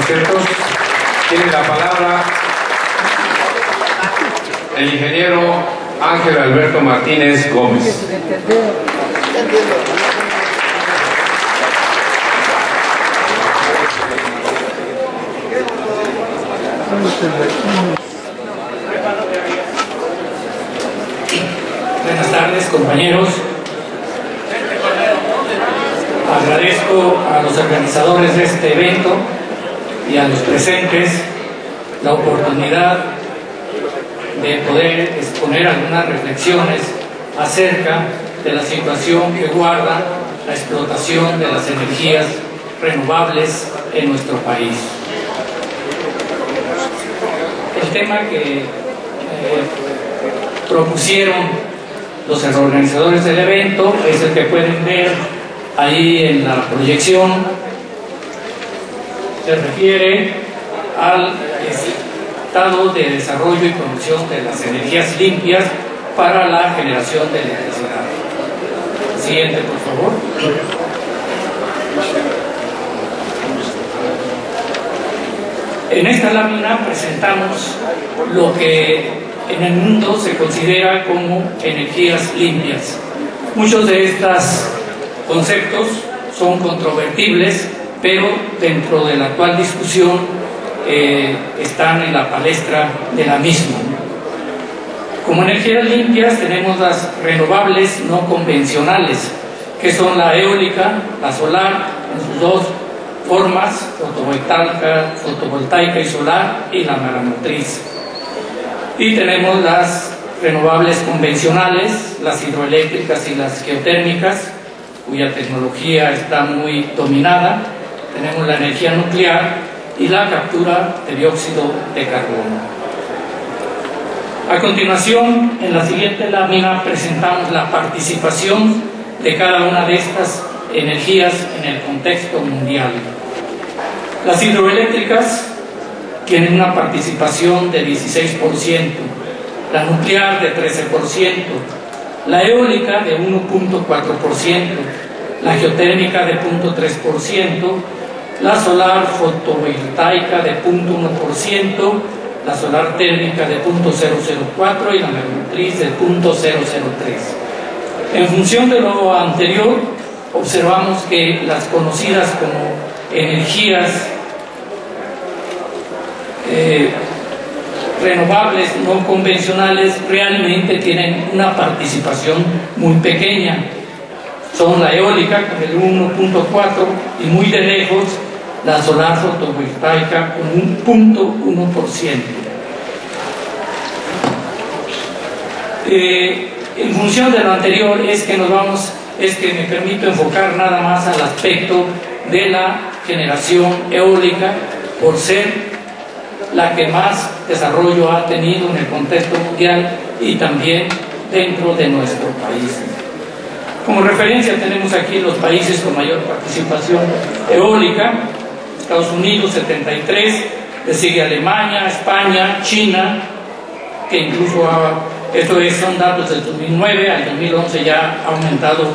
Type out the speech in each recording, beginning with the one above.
conceptos. Tiene la palabra el ingeniero Ángel Alberto Martínez Gómez. Buenas tardes, compañeros. Agradezco a los organizadores de este evento y a los presentes la oportunidad de poder exponer algunas reflexiones acerca de la situación que guarda la explotación de las energías renovables en nuestro país. El tema que propusieron los organizadores del evento es el que pueden ver ahí en la proyección. Se refiere al estado de desarrollo y producción de las energías limpias para la generación de electricidad. Siguiente, por favor. En esta lámina presentamos lo que en el mundo se considera como energías limpias. Muchos de estos conceptos son controvertibles, pero dentro de la actual discusión están en la palestra de la misma. Como energías limpias tenemos las renovables no convencionales, que son la eólica, la solar, en sus dos formas, fotovoltaica y solar, y la mareomotriz. Y tenemos las renovables convencionales, las hidroeléctricas y las geotérmicas, cuya tecnología está muy dominada. Tenemos la energía nuclear y la captura de dióxido de carbono. A continuación, en la siguiente lámina presentamos la participación de cada una de estas energías en el contexto mundial. Las hidroeléctricas tienen una participación de 16%, la nuclear de 13%, la eólica de 1.4%, la geotérmica de 0.3%, la solar fotovoltaica de 0.1%, la solar térmica de 0.004 y la mareomotriz de 0.003. En función de lo anterior, observamos que las conocidas como energías renovables no convencionales realmente tienen una participación muy pequeña. Son la eólica con el 1.4 y muy de lejos la solar fotovoltaica con un 0.1%. En función de lo anterior es que me permito enfocar nada más al aspecto de la generación eólica, por ser la que más desarrollo ha tenido en el contexto mundial y también dentro de nuestro país. Como referencia tenemos aquí los países con mayor participación eólica: Estados Unidos 73, le sigue Alemania, España, China, que incluso son datos del 2009, al 2011 ya ha aumentado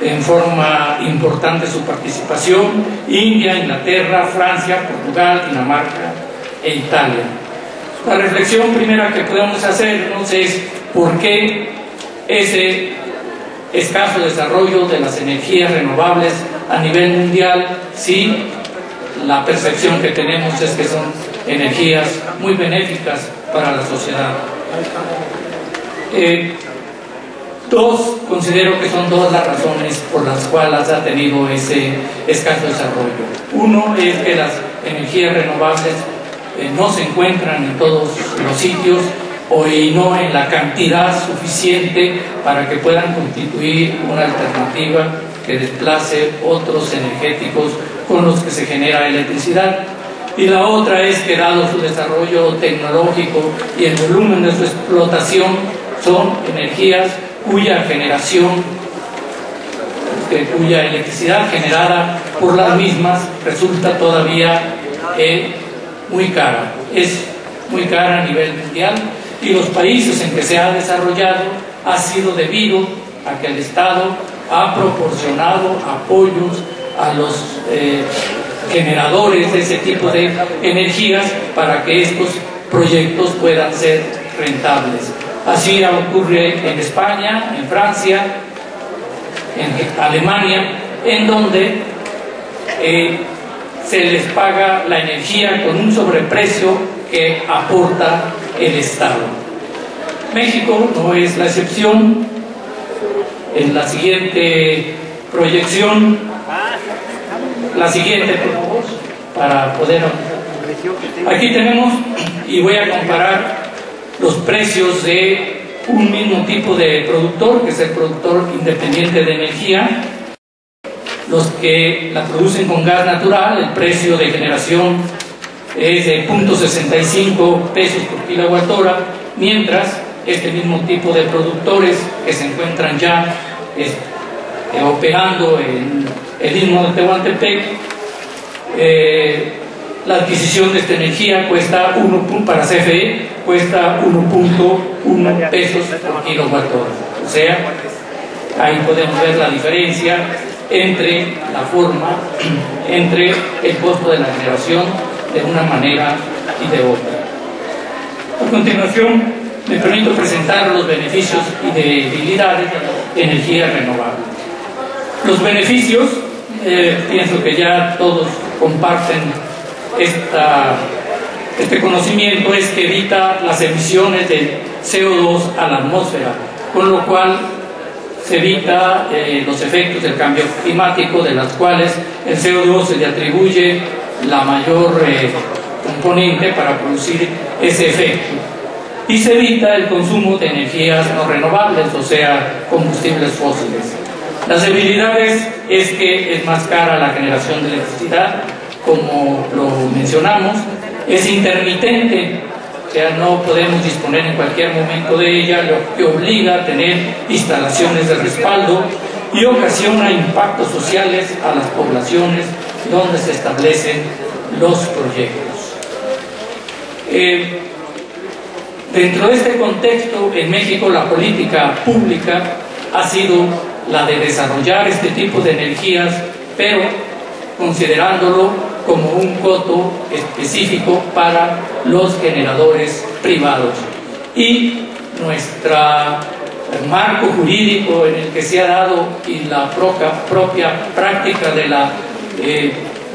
en forma importante su participación, India, Inglaterra, Francia, Portugal, Dinamarca e Italia. La reflexión primera que podemos hacernos es por qué ese escaso desarrollo de las energías renovables a nivel mundial, si la percepción que tenemos es que son energías muy benéficas para la sociedad. Considero que son dos las razones por las cuales ha tenido ese escaso desarrollo. Uno es que las energías renovables no se encuentran en todos los sitios y no en la cantidad suficiente para que puedan constituir una alternativa que desplace otros energéticos con los que se genera electricidad. Y la otra es que, dado su desarrollo tecnológico y el volumen de su explotación, son energías cuya electricidad generada por las mismas resulta todavía muy cara. Es muy cara a nivel mundial, y los países en que se ha desarrollado ha sido debido a que el Estado ha proporcionado apoyos a los generadores de ese tipo de energías para que estos proyectos puedan ser rentables. Así ocurre en España, en Francia, en Alemania, en donde se les paga la energía con un sobreprecio que aporta el Estado. México no es la excepción. En la siguiente proyección, la siguiente, por favor, para poder... Aquí tenemos, y voy a comparar los precios de un mismo tipo de productor, que es el productor independiente de energía. Los que la producen con gas natural, el precio de generación es de 0.65 pesos por kilowatt-hora, mientras este mismo tipo de productores que se encuentran ya operando en el istmo de Tehuantepec, la adquisición de esta energía cuesta para CFE cuesta 1.1 pesos por kilowatt-hora. O sea, ahí podemos ver la diferencia entre el costo de la generación de una manera y de otra. A continuación, me permito presentar los beneficios y debilidades de energía renovable. Los beneficios, pienso que ya todos comparten este conocimiento, es que evita las emisiones de CO2 a la atmósfera, con lo cual se evita los efectos del cambio climático, de las cuales el CO2 se le atribuye la mayor componente para producir ese efecto. Y se evita el consumo de energías no renovables, o sea, combustibles fósiles. Las debilidades es que es más cara la generación de electricidad, como lo mencionamos, es intermitente, o sea, no podemos disponer en cualquier momento de ella, lo que obliga a tener instalaciones de respaldo y ocasiona impactos sociales a las poblaciones donde se establecen los proyectos. Dentro de este contexto, en México la política pública ha sido la de desarrollar este tipo de energías, pero considerándolo como un coto específico para los generadores privados. Y nuestro marco jurídico en el que se ha dado y la propia práctica de la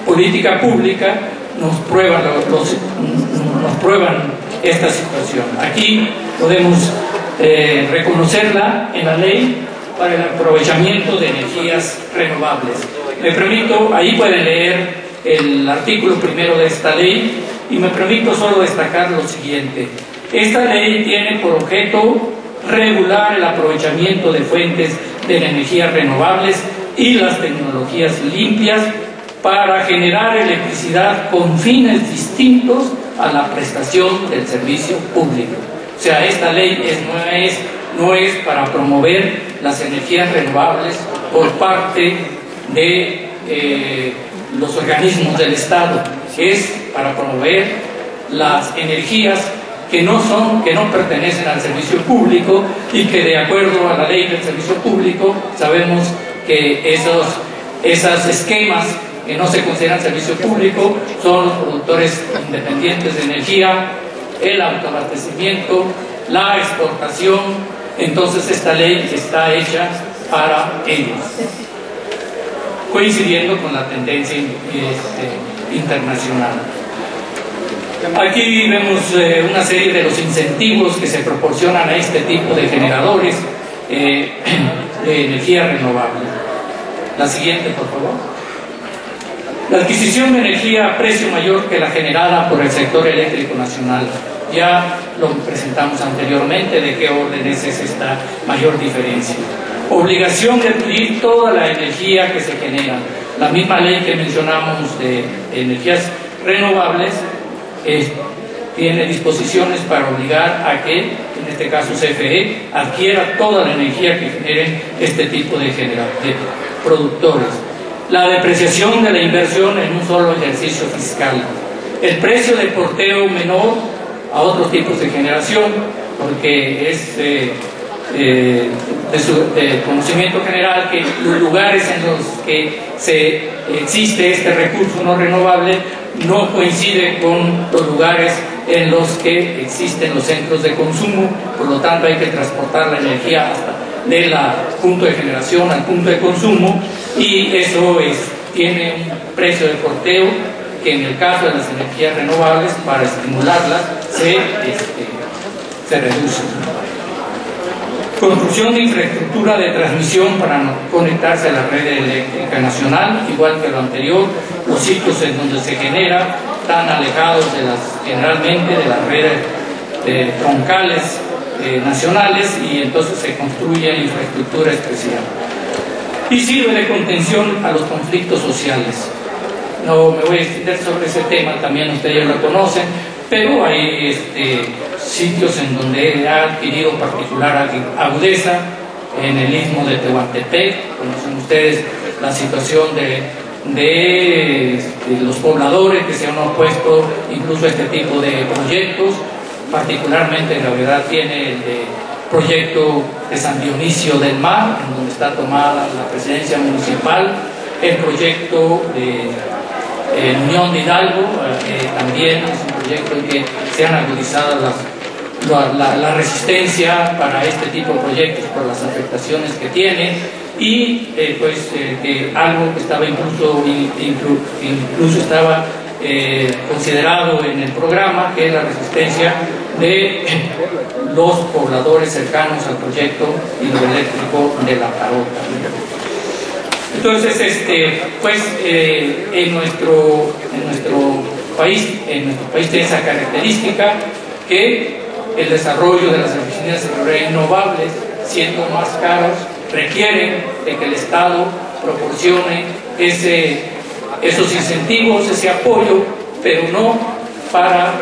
política pública nos prueban esta situación. Aquí podemos reconocerla en la ley para el aprovechamiento de energías renovables. Me permito, ahí pueden leer el artículo primero de esta ley, y me permito solo destacar lo siguiente. Esta ley tiene por objeto regular el aprovechamiento de fuentes de energías renovables y las tecnologías limpias para generar electricidad con fines distintos a la prestación del servicio público. O sea, esta ley no es para promover las energías renovables por parte de los organismos del Estado, es para promover las energías que no pertenecen al servicio público, y que de acuerdo a la ley del servicio público sabemos que esos esquemas que no se consideran servicio público son los productores independientes de energía, el autoabastecimiento, la exportación. Entonces esta ley está hecha para ellos, coincidiendo con la tendencia internacional. Aquí vemos una serie de los incentivos que se proporcionan a este tipo de generadores de energía renovable. La siguiente, por favor. La adquisición de energía a precio mayor que la generada por el sector eléctrico nacional. Ya lo presentamos anteriormente de qué orden es esta mayor diferencia. Obligación de adquirir toda la energía que se genera. La misma ley que mencionamos de energías renovables tiene disposiciones para obligar a que, en este caso CFE, adquiera toda la energía que generen este tipo de productores. La depreciación de la inversión en un solo ejercicio fiscal. El precio de porteo menor a otros tipos de generación, porque de conocimiento general que los lugares en los que existe este recurso no renovable no coincide con los lugares en los que existen los centros de consumo, por lo tanto hay que transportar la energía hasta del punto de generación al punto de consumo, y eso tiene un precio de porteo que en el caso de las energías renovables, para estimularlas, se reduce. Construcción de infraestructura de transmisión para conectarse a la red eléctrica nacional, igual que lo anterior. Los sitios en donde se genera están alejados generalmente de las redes troncales nacionales, y entonces se construye infraestructura especial. Y sirve de contención a los conflictos sociales. No me voy a extender sobre ese tema, también ustedes ya lo conocen, pero hay sitios en donde ha adquirido particular agudeza, en el istmo de Tehuantepec. Conocen ustedes la situación de los pobladores que se han opuesto incluso a este tipo de proyectos. Particularmente gravedad tiene el proyecto de San Dionisio del Mar, en donde está tomada la presidencia municipal, el proyecto de Unión de Hidalgo, también es un proyecto en que se han agudizado la resistencia para este tipo de proyectos por las afectaciones que tiene, y algo que estaba incluso estaba considerado en el programa, que es la resistencia de los pobladores cercanos al proyecto hidroeléctrico de La Carota. Entonces, en nuestro país tiene esa característica, que el desarrollo de las energías renovables, siendo más caros, requieren de que el Estado proporcione esos incentivos, ese apoyo, pero no para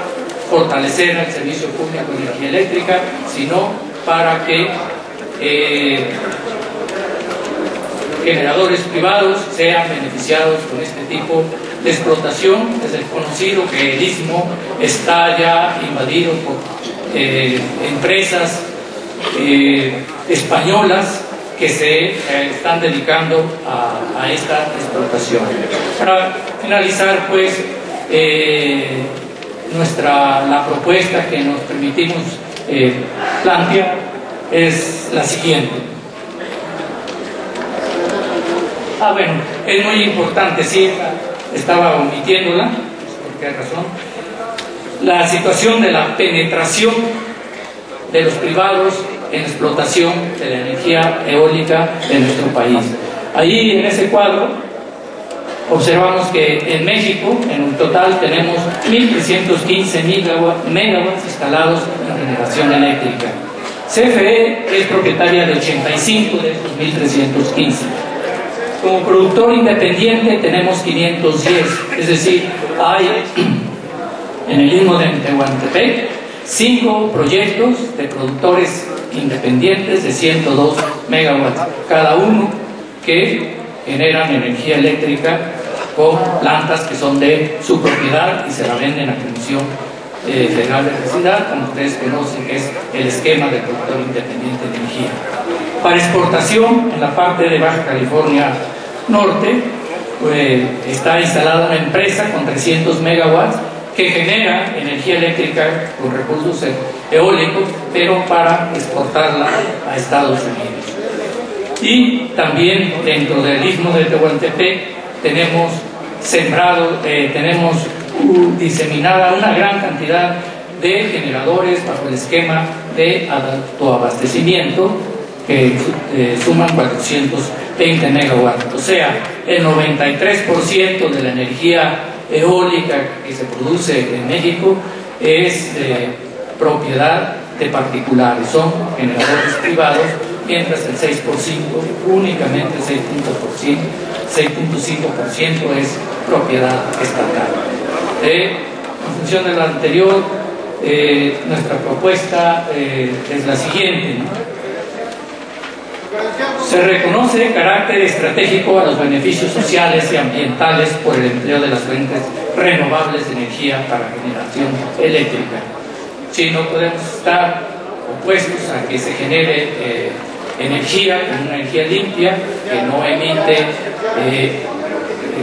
fortalecer el servicio público de energía eléctrica, sino para que generadores privados sean beneficiados con este tipo de explotación. Es conocido que el istmo está ya invadido por empresas españolas que se están dedicando a esta explotación. Para finalizar, pues, la propuesta que nos permitimos plantear es la siguiente. Bueno, es muy importante, sí, estaba omitiéndola, ¿por qué razón? La situación de la penetración de los privados en explotación de la energía eólica en nuestro país. Ahí en ese cuadro observamos que en México en un total tenemos 1.315 megawatts instalados en generación eléctrica. CFE es propietaria de 85 de esos 1.315. Como productor independiente tenemos 510, es decir, hay en el istmo de Tehuantepec 5 proyectos de productores independientes de 102 megawatts cada uno, que generan energía eléctrica con plantas que son de su propiedad y se la venden a Comisión Federal de Electricidad, como ustedes conocen, que es el esquema del productor independiente de energía. Para exportación, en la parte de Baja California Norte, está instalada una empresa con 300 megawatts que genera energía eléctrica con recursos eólicos, pero para exportarla a Estados Unidos. Y también dentro del istmo de Tehuantepec tenemos diseminada una gran cantidad de generadores bajo el esquema de autoabastecimiento que suman 420 megawatts. O sea, el 93% de la energía eólica que se produce en México es propiedad de particulares, son generadores privados, mientras el 6%, únicamente el 6.5% es propiedad estatal. En función de lo anterior, nuestra propuesta es la siguiente, ¿no? Se reconoce carácter estratégico a los beneficios sociales y ambientales por el empleo de las fuentes renovables de energía para generación eléctrica. Si no podemos estar opuestos a que se genere energía, una energía limpia, que no emite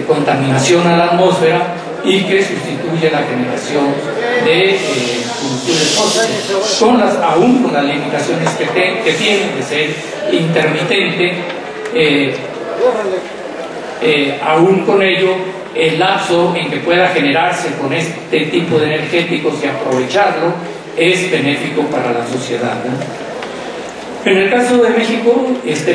contaminación a la atmósfera y que sustituye la generación de combustibles fósiles, aún con las limitaciones que tienen de ser intermitente. Aún con ello, el lapso en que pueda generarse con este tipo de energéticos y aprovecharlo es benéfico para la sociedad, ¿no? En el caso de México,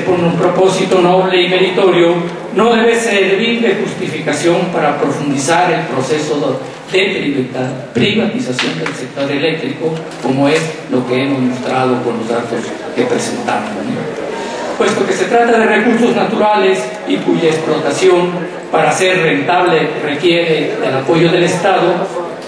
por un propósito noble y meritorio, no debe servir de justificación para profundizar el proceso de privatización del sector eléctrico, como es lo que hemos mostrado con los datos que presentamos, ¿no? Puesto que se trata de recursos naturales y cuya explotación para ser rentable requiere del apoyo del Estado,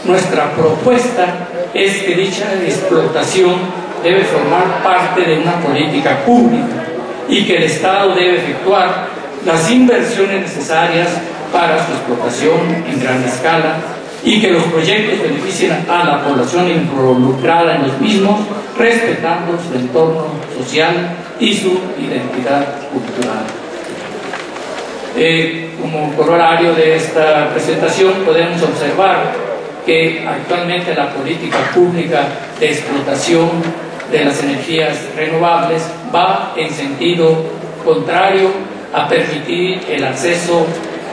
nuestra propuesta es que dicha explotación debe formar parte de una política pública y que el Estado debe efectuar las inversiones necesarias para su explotación en gran escala y que los proyectos beneficien a la población involucrada en los mismos, respetando su entorno social y su identidad cultural. Como corolario de esta presentación podemos observar que actualmente la política pública de explotación de las energías renovables va en sentido contrario a permitir el acceso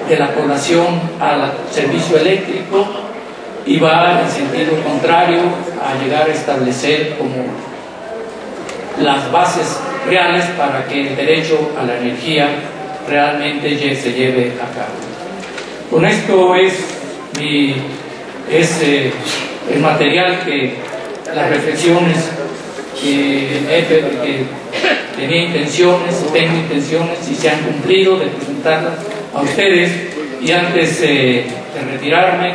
de la población al servicio eléctrico y va en sentido contrario a llegar a establecer como las bases reales para que el derecho a la energía realmente se lleve a cabo. Con esto es el material las reflexiones que tengo intenciones y se han cumplido de presentarlas a ustedes. Y antes de retirarme,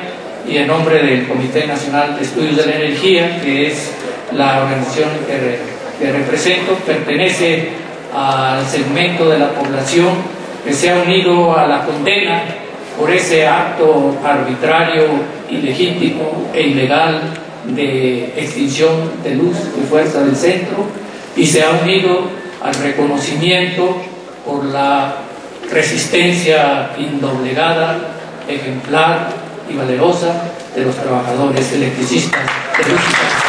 y en nombre del Comité Nacional de Estudios de la Energía, que es la organización que represento, pertenece al segmento de la población que se ha unido a la condena por ese acto arbitrario, ilegítimo e ilegal de extinción de luz y fuerza del centro, y se ha unido al reconocimiento por la resistencia indoblegada, ejemplar y valerosa de los trabajadores electricistas de luz y fuerza.